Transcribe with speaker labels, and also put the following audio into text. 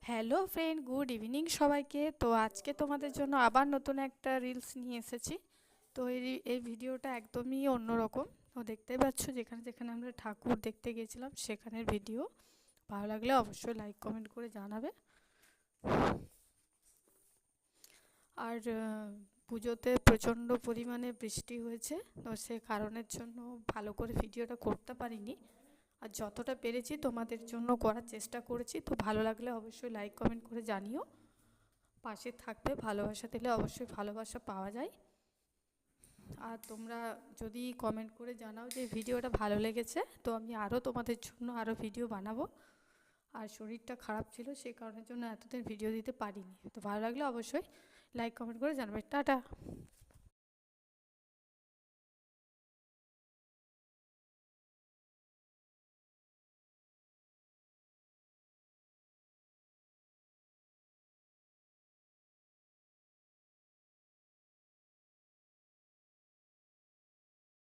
Speaker 1: Hello friend, good evening সবাইকে। তো আজকে তোমাদের জন্য আবার নতুন একটা রিলস নিয়ে এসেছি। তো এই ভিডিওটা একদমই অন্যরকম। তো দেখতেই পাচ্ছ যেখানে যেখানে আমরা ঠাকুর দেখতে গেছিলাম সেখানের ভিডিও। ভালো লাগলে অবশ্যই লাইক কমেন্ট করে জানাবে। আর পুজোতে প্রচণ্ড পরিমাণে বৃষ্টি হয়েছে, তো সে কারণের জন্য ভালো করে ভিডিওটা করতে পারিনি। আর যতটা পেরেছি তোমাদের জন্য করার চেষ্টা করেছি। তো ভালো লাগলে অবশ্যই লাইক কমেন্ট করে জানিও, পাশে থাকবে। ভালোবাসা দিলে অবশ্যই ভালোবাসা পাওয়া যায়। আর তোমরা যদি কমেন্ট করে জানাও যে ভিডিওটা ভালো লেগেছে, তো আমি আরও তোমাদের জন্য আরও ভিডিও বানাবো। আর শরীরটা খারাপ ছিল, সেই কারণের জন্য এতদিন ভিডিও দিতে পারিনি। তো ভালো লাগলে অবশ্যই লাইক কমেন্ট করে জানাবে। টাটা।